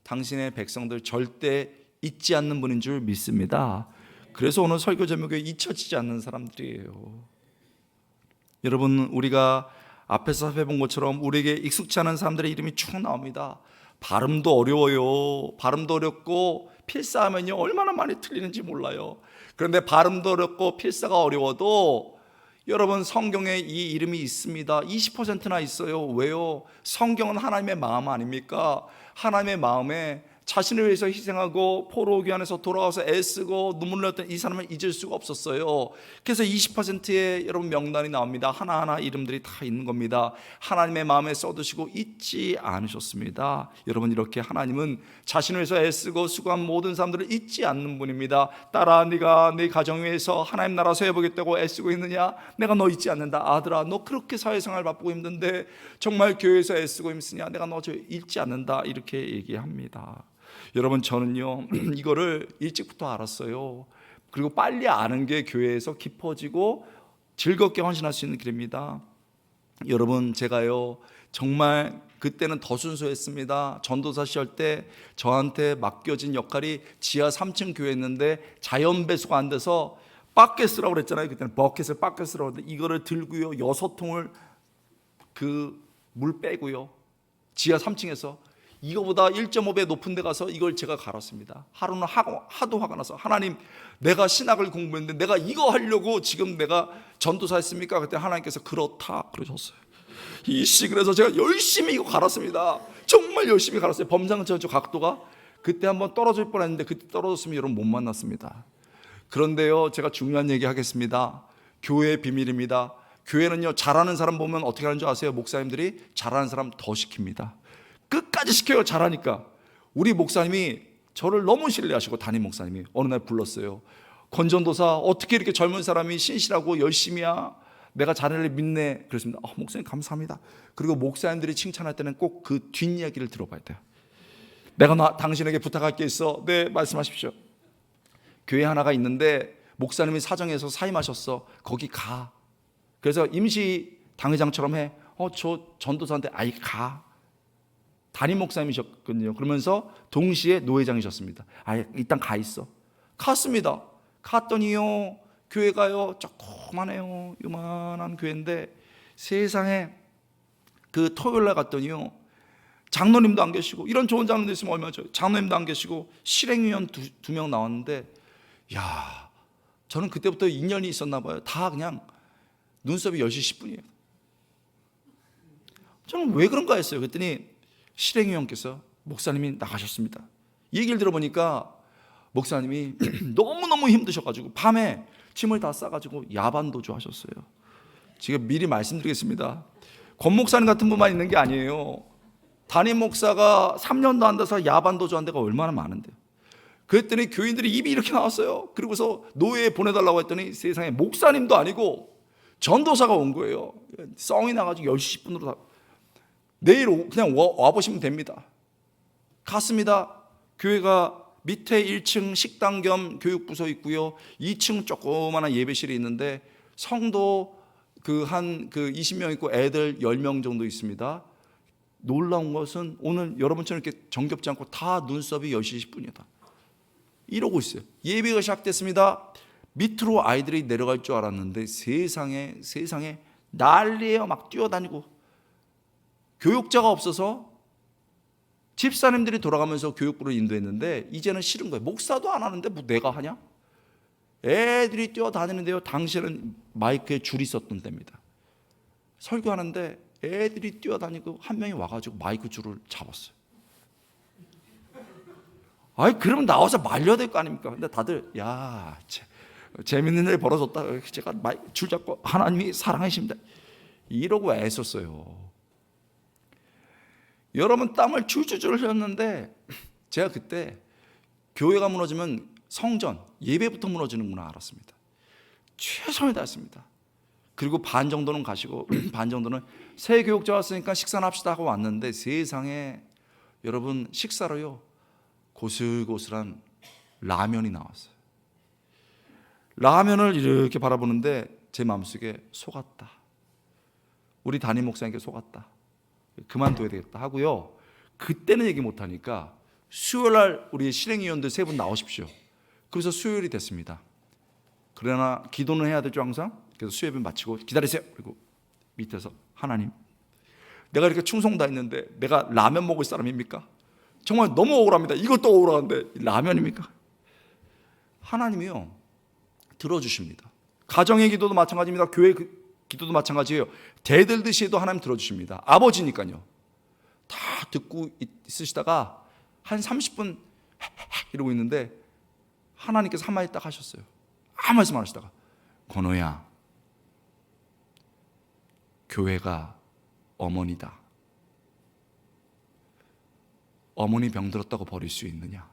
당신의 백성들 절대 잊지 않는 분인 줄 믿습니다. 그래서 오늘 설교 제목에 잊혀지지 않는 사람들이에요. 여러분, 우리가 앞에서 살펴본 것처럼 우리에게 익숙치 않은 사람들의 이름이 쭉 나옵니다. 발음도 어려워요. 발음도 어렵고 필사하면요 얼마나 많이 틀리는지 몰라요. 그런데 발음도 어렵고 필사가 어려워도 여러분, 성경에 이 이름이 있습니다. 20%나 있어요. 왜요? 성경은 하나님의 마음 아닙니까? 하나님의 마음에 자신을 위해서 희생하고 포로 귀환에서 돌아와서 애쓰고 눈물 흘렸던 이 사람을 잊을 수가 없었어요. 그래서 20%의 여러분 명단이 나옵니다. 하나하나 이름들이 다 있는 겁니다. 하나님의 마음에 써두시고 잊지 않으셨습니다. 여러분, 이렇게 하나님은 자신을 위해서 애쓰고 수고한 모든 사람들을 잊지 않는 분입니다. 딸아, 네가 네 가정 위해서 하나님 나라 세워보겠다고 애쓰고 있느냐? 내가 너 잊지 않는다. 아들아, 너 그렇게 사회생활 바쁘고 힘든데 정말 교회에서 애쓰고 힘쓰냐? 내가 너 잊지 않는다. 이렇게 얘기합니다. 여러분, 저는요 이거를 일찍부터 알았어요. 그리고 빨리 아는 게 교회에서 깊어지고 즐겁게 헌신할 수 있는 길입니다. 여러분, 제가요 정말 그때는 더 순수했습니다. 전도사 시절 때 저한테 맡겨진 역할이 지하 3층 교회였는데 자연 배수가 안 돼서 바켓이라고 그랬잖아요. 그때는 버켓을 바켓이라고 했는데 이거를 들고요 6통을 그 물 빼고요 지하 3층에서 이거보다 1.5배 높은 데 가서 이걸 제가 갈았습니다. 하루는 하도 화가 나서, 하나님, 내가 신학을 공부했는데 내가 이거 하려고 지금 내가 전도사 했습니까? 그때 하나님께서 그렇다 그러셨어요. 그래서 제가 열심히 이거 갈았습니다. 정말 열심히 갈았어요. 범상처럼 각도가 그때 한번 떨어질 뻔했는데 그때 떨어졌으면 여러분 못 만났습니다. 그런데요, 제가 중요한 얘기 하겠습니다. 교회의 비밀입니다. 교회는요 잘하는 사람 보면 어떻게 하는 줄 아세요? 목사님들이 잘하는 사람 더 시킵니다. 끝까지 시켜요. 잘하니까. 우리 목사님이 저를 너무 신뢰하시고, 담임 목사님이 어느 날 불렀어요. 권전도사, 어떻게 이렇게 젊은 사람이 신실하고 열심히야? 내가 자네를 믿네. 그랬습니다. 목사님 감사합니다. 그리고 목사님들이 칭찬할 때는 꼭 그 뒷이야기를 들어봐야 돼요. 내가 당신에게 부탁할 게 있어. 네, 말씀하십시오. 교회 하나가 있는데 목사님이 사정해서 사임하셨어. 거기 가. 그래서 임시 당회장처럼 해. 저 전도사한테 가. 담임 목사님이셨거든요. 그러면서 동시에 노회장이셨습니다. 일단 가 있어. 갔습니다. 갔더니요 교회가요 조그만해요. 요만한 교회인데 세상에 그 토요일날 갔더니요 장로님도 안 계시고, 이런 좋은 장로님 있으면 얼마나 좋아요. 장로님도 안 계시고 실행위원 두 명 나왔는데, 야, 저는 그때부터 인연이 있었나 봐요. 다 그냥 눈썹이 10시 10분이에요. 저는 왜 그런가 했어요. 그랬더니 실행위원께서 목사님이 나가셨습니다. 얘기를 들어보니까 목사님이 너무너무 힘드셔가지고 밤에 짐을 다 싸가지고 야반도주 하셨어요. 지금 미리 말씀드리겠습니다. 권 목사님 같은 분만 있는 게 아니에요. 담임 목사가 3년도 안 돼서 야반도주 한 데가 얼마나 많은데요. 그랬더니 교인들이 입이 이렇게 나왔어요. 그리고서 노예에 보내달라고 했더니 세상에 목사님도 아니고 전도사가 온 거예요. 썽이 나가지고 10시 10분으로 다. 내일 그냥 와보시면 됩니다. 갔습니다. 교회가 밑에 1층 식당 겸 교육부서 있고요. 2층 조그마한 예배실이 있는데 성도 한 20명 있고 애들 10명 정도 있습니다. 놀라운 것은 오늘 여러분처럼 이렇게 정겹지 않고 다 눈썹이 10시 10분이다. 이러고 있어요. 예배가 시작됐습니다. 밑으로 아이들이 내려갈 줄 알았는데 세상에 난리예요. 막 뛰어다니고. 교육자가 없어서 집사님들이 돌아가면서 교육부를 인도했는데 이제는 싫은 거예요. 목사도 안 하는데 뭐 내가 하냐? 애들이 뛰어다니는데요. 당시에는 마이크에 줄이 있었던 때입니다. 설교하는데 애들이 뛰어다니고 한 명이 와가지고 마이크 줄을 잡았어요. 아이 그러면 나와서 말려야 될 거 아닙니까? 근데 다들 야 재밌는 일 벌어졌다. 제가 줄 잡고 하나님이 사랑하십니다. 이러고 애썼어요. 여러분 땀을 줄줄줄 흘렸는데 제가 그때 교회가 무너지면 성전 예배부터 무너지는구나 알았습니다. 최선을 다했습니다. 그리고 반 정도는 가시고 반 정도는 새 교육자 왔으니까 식사나 합시다 하고 왔는데 세상에 여러분 식사로요 고슬고슬한 라면이 나왔어요. 라면을 이렇게 바라보는데 제 마음속에 속았다. 우리 담임 목사님께 속았다. 그만둬야 되겠다 하고요. 그때는 얘기 못하니까 수요일날 우리 실행위원들 3분 나오십시오. 그래서 수요일이 됐습니다. 그러나 기도는 해야 되죠 항상. 그래서 수요예배 마치고 기다리세요. 그리고 밑에서 하나님 내가 이렇게 충성 다했는데 내가 라면 먹을 사람입니까? 정말 너무 억울합니다. 이것도 억울한데 라면입니까? 하나님이요 들어주십니다. 가정의 기도도 마찬가지입니다. 교회 기도도 마찬가지예요. 대들듯이 해도 하나님 들어주십니다. 아버지니까요. 다 듣고 있으시다가 한 30분 이러고 있는데 하나님께서 한마디 딱 하셨어요. 아무 말씀 안 하시다가 권호야 교회가 어머니다. 어머니 병들었다고 버릴 수 있느냐?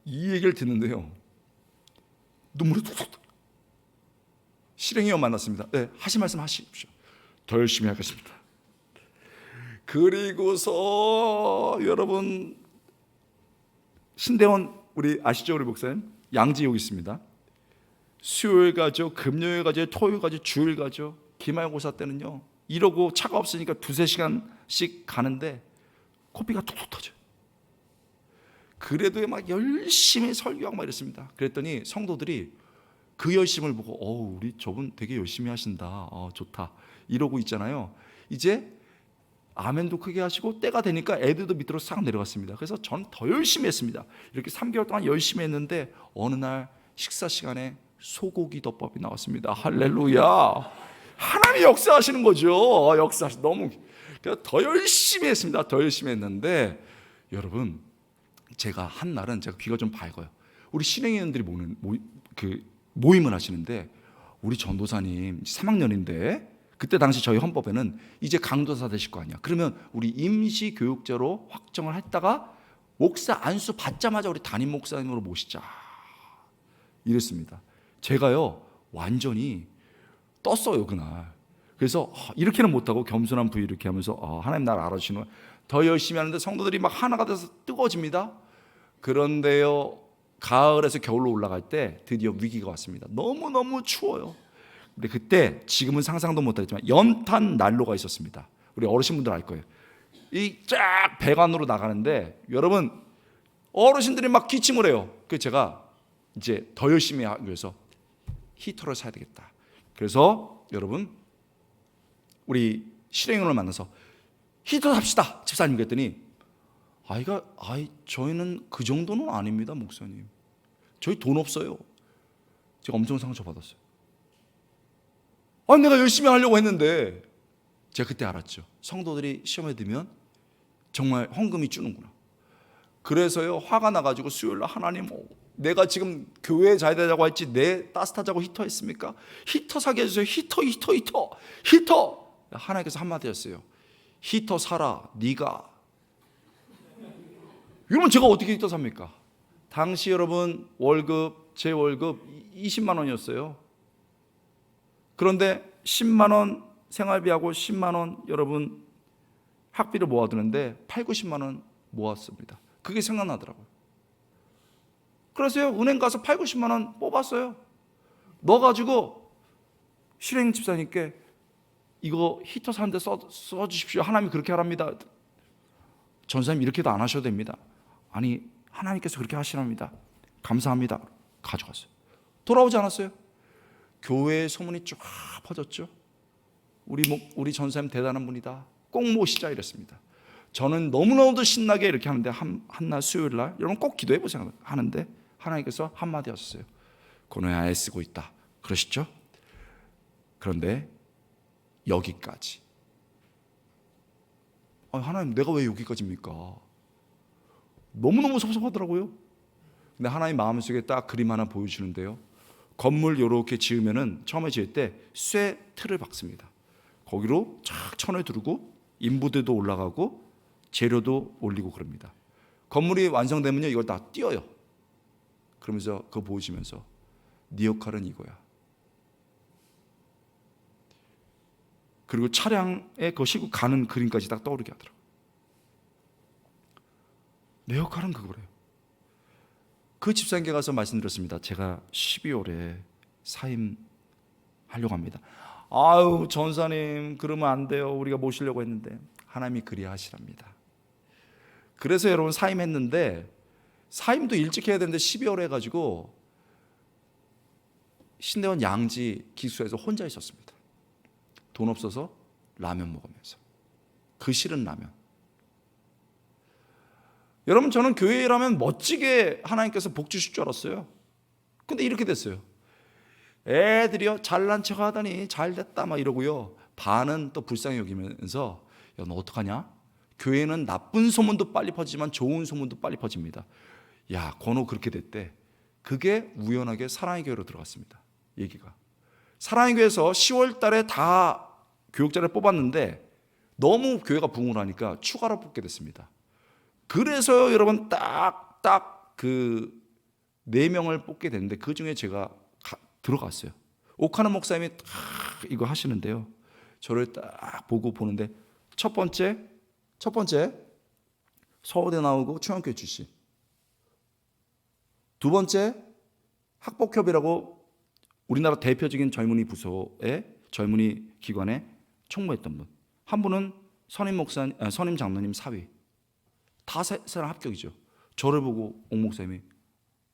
이 얘기를 듣는데요 눈물이 뚝뚝. 실행위원 만났습니다. 네, 하실 말씀 하십시오. 더 열심히 하겠습니다. 그리고서 여러분 신대원 우리 아시죠? 우리 목사님 양지옥 있습니다. 수요일 가죠, 금요일 가죠, 토요일 가죠, 주일 가죠. 기말고사 때는요 이러고 차가 없으니까 2-3시간씩 가는데 코피가 툭툭 터져요. 그래도 막 열심히 설교하고 막 이랬습니다. 그랬더니 성도들이 그 열심을 보고 우리 저분 되게 열심히 하신다. 좋다. 이러고 있잖아요. 이제 아멘도 크게 하시고 때가 되니까 애들도 밑으로 싹 내려갔습니다. 그래서 저는 더 열심히 했습니다. 이렇게 3개월 동안 열심히 했는데 어느 날 식사 시간에 소고기 덮밥이 나왔습니다. 할렐루야. 하나님이 역사하시는 거죠. 역사하시 너무 더 열심히 했습니다. 더 열심히 했는데 여러분 제가 한 날은 제가 귀가 좀 밝아요. 우리 신행위원들이 모임을 하시는데 우리 전도사님 3학년인데 그때 당시 저희 헌법에는 이제 강도사 되실 거 아니야. 그러면 우리 임시 교육자로 확정을 했다가 목사 안수 받자마자 우리 담임 목사님으로 모시자 이랬습니다. 제가요 완전히 떴어요 그날. 그래서 이렇게는 못하고 겸손한 부위 이렇게 하면서 하나님 나를 알아주시는 거예요. 더 열심히 하는데 성도들이 막 하나가 돼서 뜨거워집니다. 그런데요 가을에서 겨울로 올라갈 때 드디어 위기가 왔습니다. 너무너무 추워요. 근데 그때 지금은 상상도 못하겠지만 연탄 난로가 있었습니다. 우리 어르신분들 알 거예요. 이 쫙 배관으로 나가는데 여러분 어르신들이 막 기침을 해요. 그래서 제가 이제 더 열심히 하기 위해서 히터를 사야 되겠다. 그래서 여러분 우리 실행위원을 만나서 히터 삽시다 집사님 그랬더니 저희는 그 정도는 아닙니다 목사님. 저희 돈 없어요. 제가 엄청 상처받았어요. 내가 열심히 하려고 했는데 제가 그때 알았죠. 성도들이 시험에 들면 정말 헌금이 주는구나. 그래서요 화가 나가지고 수요일날 하나님 내가 지금 교회에 자야 되자고 했지 내 따뜻하자고 히터 했습니까? 히터 사게 해주세요. 히터. 하나님께서 한마디 했어요. 히터 사라 네가. 여러분 제가 어떻게 히터 삽니까? 당시 여러분 월급 제 월급 20만 원이었어요. 그런데 10만 원 생활비하고 10만 원 여러분 학비를 모아두는데 8-90만 원 모았습니다. 그게 생각나더라고요. 그래서요 은행 가서 8-90만 원 뽑았어요. 넣어가지고 실행 집사님께 이거 히터 사는데 써주십시오. 하나님이 그렇게 하랍니다. 전사님 이렇게도 안 하셔도 됩니다. 아니 하나님께서 그렇게 하시랍니다. 감사합니다. 가져갔어요. 돌아오지 않았어요. 교회의 소문이 쫙 퍼졌죠. 우리 전사님 대단한 분이다. 꼭 모시자 이랬습니다. 저는 너무너무 신나게 이렇게 하는데 한날 수요일 날 여러분 꼭 기도해 보세요. 하는데 하나님께서 한마디 하셨어요. 고노야 애쓰고 있다. 그러시죠? 그런데 여기까지. 하나님 내가 왜 여기까지입니까? 너무너무 섭섭하더라고요. 근데 하나님 마음속에 딱 그림 하나 보여주는데요. 건물 이렇게 지으면은 처음에 지을 때 쇠 틀을 박습니다. 거기로 쫙 천을 두르고 인부들도 올라가고 재료도 올리고 그럽니다. 건물이 완성되면요 이걸 다 띄어요. 그러면서 그거 보여주면서 네 역할은 이거야. 그리고 차량에 그 싣고 가는 그림까지 딱 떠오르게 하더라고요. 내 역할은 그거래요. 그 집사님께 가서 말씀드렸습니다. 제가 12월에 사임하려고 합니다. 아유 전사님 그러면 안 돼요. 우리가 모시려고 했는데 하나님이 그리야 하시랍니다. 그래서 여러분 사임했는데 사임도 일찍 해야 되는데 12월에 해가지고 신대원 양지 기수에서 혼자 있었습니다. 돈 없어서 라면 먹으면서 그 싫은 라면. 여러분 저는 교회에 일하면 멋지게 하나님께서 복 주실 줄 알았어요. 근데 이렇게 됐어요. 애들이요 잘난 척 하더니 잘됐다 막 이러고요. 반은 또 불쌍히 여기면서 야 너 어떡하냐? 교회는 나쁜 소문도 빨리 퍼지지만 좋은 소문도 빨리 퍼집니다. 야 권호 그렇게 됐대. 그게 우연하게 사랑의 교회로 들어갔습니다. 얘기가 사랑의 교회에서 10월 달에 다 교육자를 뽑았는데 너무 교회가 부흥을 하니까 추가로 뽑게 됐습니다. 그래서 여러분 딱 그 4명을 뽑게 됐는데 그 중에 제가 들어갔어요. 오카는 목사님이 딱 이거 하시는데요. 저를 딱 보는데 첫 번째 서울대 나오고 충암교회 출신. 두 번째 학복협이라고 우리나라 대표적인 젊은이 부서의 젊은이 기관에 총무했던 분. 한 분은 선임 장로님 사위. 다 세 사람 합격이죠. 저를 보고 옥 목사님이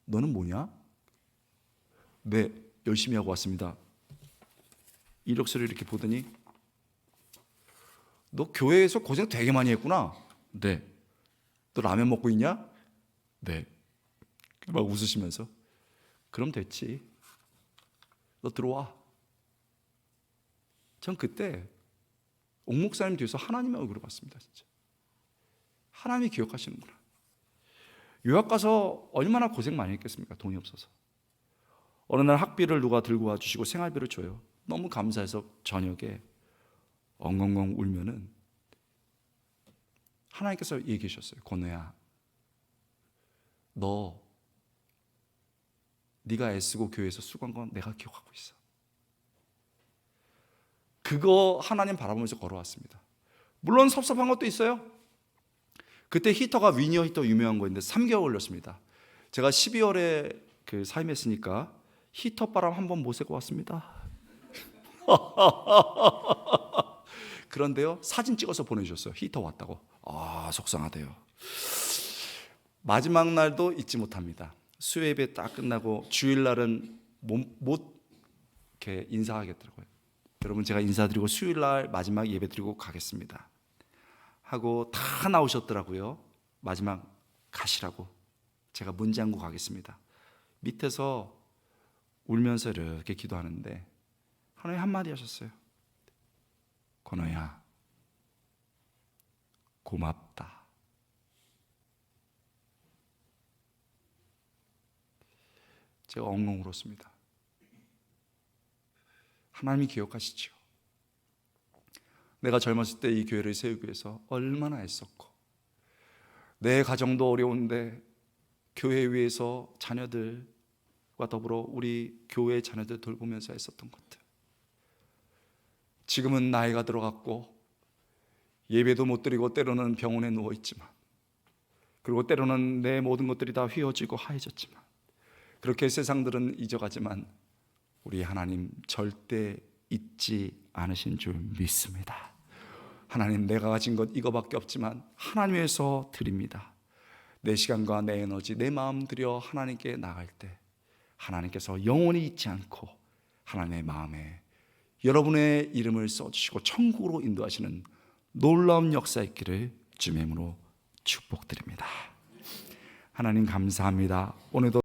너는 뭐냐? 네, 열심히 하고 왔습니다. 이력서를 이렇게 보더니 너 교회에서 고생 되게 많이 했구나. 네. 너 라면 먹고 있냐? 네. 막 웃으시면서 그럼 됐지. 너 들어와. 전 그때 옥 목사님 뒤에서 하나님의 얼굴을 봤습니다. 진짜. 하나님이 기억하시는구나. 유학 가서 얼마나 고생 많이 했겠습니까? 돈이 없어서. 어느 날 학비를 누가 들고 와주시고 생활비를 줘요. 너무 감사해서 저녁에 엉엉엉 울면은 하나님께서 얘기하셨어요. 권우야, 네가 애쓰고 교회에서 수고한 건 내가 기억하고 있어. 그거 하나님 바라보면서 걸어왔습니다. 물론 섭섭한 것도 있어요. 그때 히터가 위니어 히터 유명한 거였는데 3개월 걸렸습니다. 제가 12월에 그 사임했으니까 히터 바람 한번 못 쐬고 왔습니다. 그런데요 사진 찍어서 보내주셨어요. 히터 왔다고. 아 속상하대요. 마지막 날도 잊지 못합니다. 수요 예배 딱 끝나고 주일날은 못 이렇게 인사하겠더라고요. 여러분 제가 인사드리고 수요일날 마지막 예배 드리고 가겠습니다 하고 다 나오셨더라고요. 마지막 가시라고. 제가 문 잠그고 가겠습니다. 밑에서 울면서 이렇게 기도하는데 하나님 한마디 하셨어요. 권호야 고맙다. 제가 엉엉 울었습니다. 하나님이 기억하시죠. 내가 젊었을 때 이 교회를 세우기 위해서 얼마나 애썼고 내 가정도 어려운데 교회 위에서 자녀들과 더불어 우리 교회 자녀들 돌보면서 애썼던 것들. 지금은 나이가 들어갔고 예배도 못 드리고 때로는 병원에 누워있지만 그리고 때로는 내 모든 것들이 다 휘어지고 하얘졌지만 그렇게 세상들은 잊어가지만 우리 하나님 절대 잊지 않으신 줄 믿습니다. 하나님, 내가 가진 것 이거밖에 없지만 하나님에서 드립니다. 내 시간과 내 에너지, 내 마음 들여 하나님께 나갈 때 하나님께서 영원히 잊지 않고 하나님의 마음에 여러분의 이름을 써주시고 천국으로 인도하시는 놀라운 역사 있기를 주님의 이름으로 축복드립니다. 하나님 감사합니다. 오늘도